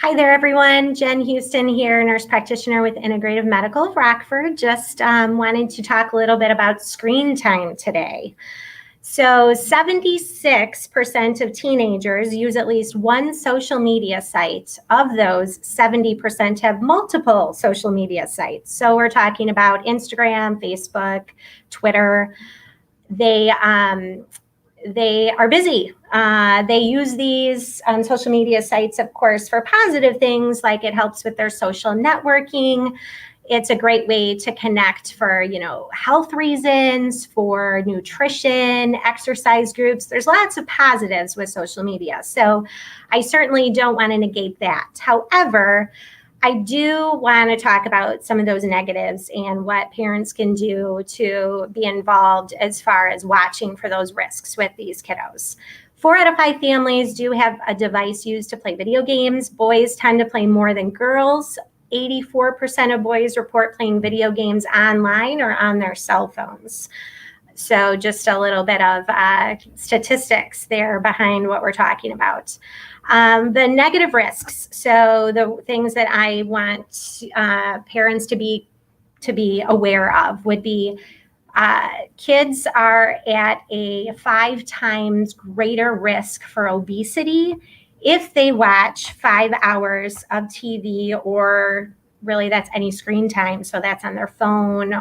Hi there, everyone. Jen Houston here, nurse practitioner with Integrative Medical of Rockford. Just wanted to talk a little bit about screen time today. So 76% of teenagers use at least one social media site. Of those, 70% have multiple social media sites. So we're talking about Instagram, Facebook, Twitter. They are busy. They use these social media sites, of course, for positive things, like it helps with their social networking. It's a great way to connect for, health reasons, for nutrition, exercise groups. There's lots of positives with social media. So I certainly don't want to negate that. However, I do want to talk about some of those negatives and what parents can do to be involved as far as watching for those risks with these kiddos. 4 out of 5 families do have a device used to play video games. Boys tend to play more than girls. 84% of boys report playing video games online or on their cell phones. So just a little bit of statistics there behind what we're talking about. The negative risks. So the things that I want parents to be aware of would be kids are at a 5 times greater risk for obesity if they watch 5 hours of TV, or really that's any screen time. So that's on their phone,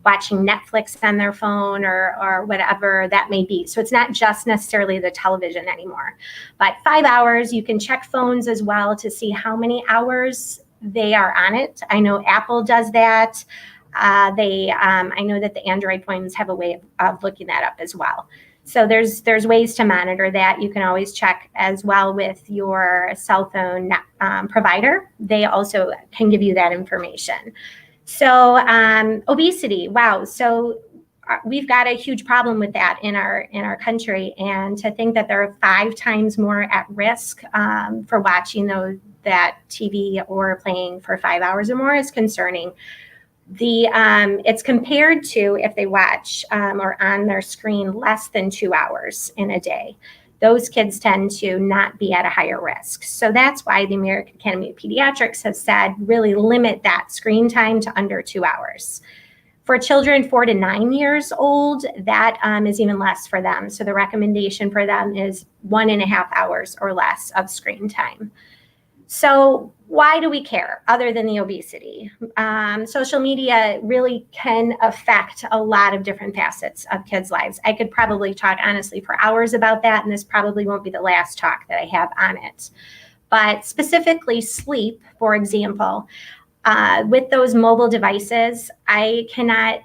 watching Netflix on their phone, or whatever that may be. So it's not just necessarily the television anymore, but 5 hours. You can check phones as well to see how many hours they are on it. I know Apple does that. I know that the Android phones have a way of looking that up as well. So there's ways to monitor that. You can always check as well with your cell phone provider. They also can give you that information. So obesity, wow. So we've got a huge problem with that in our country, and to think that they're 5 times more at risk for watching that TV or playing for 5 hours or more is concerning. It's compared to if they watch or on their screen less than 2 hours in a day. Those kids tend to not be at a higher risk. So that's why the American Academy of Pediatrics has said really limit that screen time to under 2 hours. For children 4 to 9 years old, that is even less for them. So the recommendation for them is 1.5 hours or less of screen time. So why do we care other than the obesity? Social media really can affect a lot of different facets of kids' lives. I could probably talk honestly for hours about that, and this probably won't be the last talk that I have on it. But specifically sleep, for example, with those mobile devices, I cannot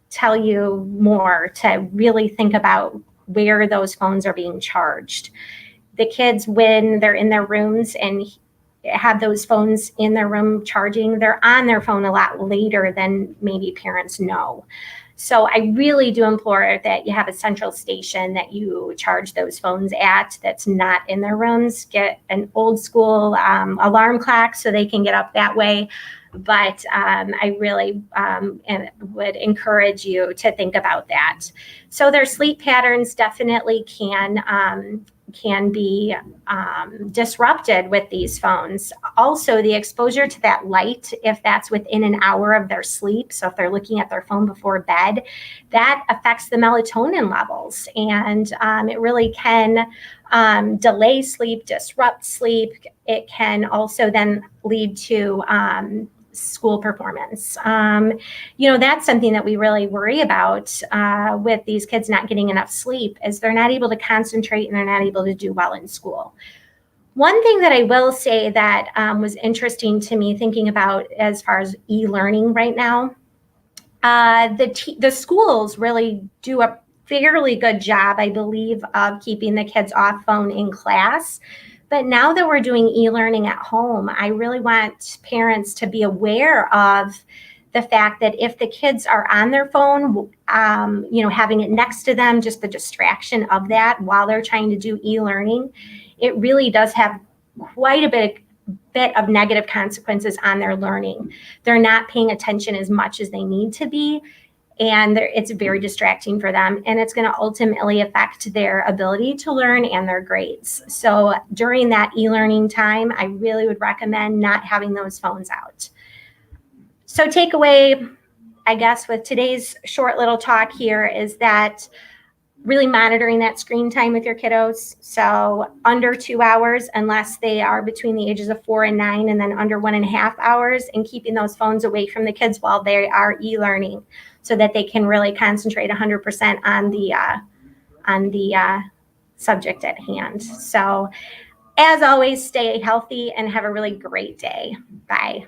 tell you more to really think about where those phones are being charged. The kids, when they're in their rooms and have those phones in their room charging, they're on their phone a lot later than maybe parents know. So I really do implore that you have a central station that you charge those phones at that's not in their rooms. Get an old school alarm clock so they can get up that way. But I really would encourage you to think about that. So their sleep patterns definitely can be disrupted with these phones. Also, the exposure to that light, if that's within an hour of their sleep, so if they're looking at their phone before bed, that affects the melatonin levels, and it really can delay sleep, disrupt sleep. It can also then lead to school performance. That's something that we really worry about with these kids not getting enough sleep, is they're not able to concentrate and they're not able to do well in school. One thing that I will say that was interesting to me thinking about as far as e-learning right now, the schools really do a fairly good job, I believe, of keeping the kids off phone in class. But now that we're doing e-learning at home, I really want parents to be aware of the fact that if the kids are on their phone, having it next to them, just the distraction of that while they're trying to do e-learning, it really does have quite a bit of negative consequences on their learning. They're not paying attention as much as they need to be. and it's very distracting for them, and it's going to ultimately affect their ability to learn and their grades. So during that e-learning time, I really would recommend not having those phones out. So takeaway, I guess, with today's short little talk here is that really monitoring that screen time with your kiddos. So under 2 hours, unless they are between the ages of 4 and 9, and then under 1.5 hours, and keeping those phones away from the kids while they are e-learning so that they can really concentrate 100% on the subject at hand. So as always, stay healthy and have a really great day. Bye.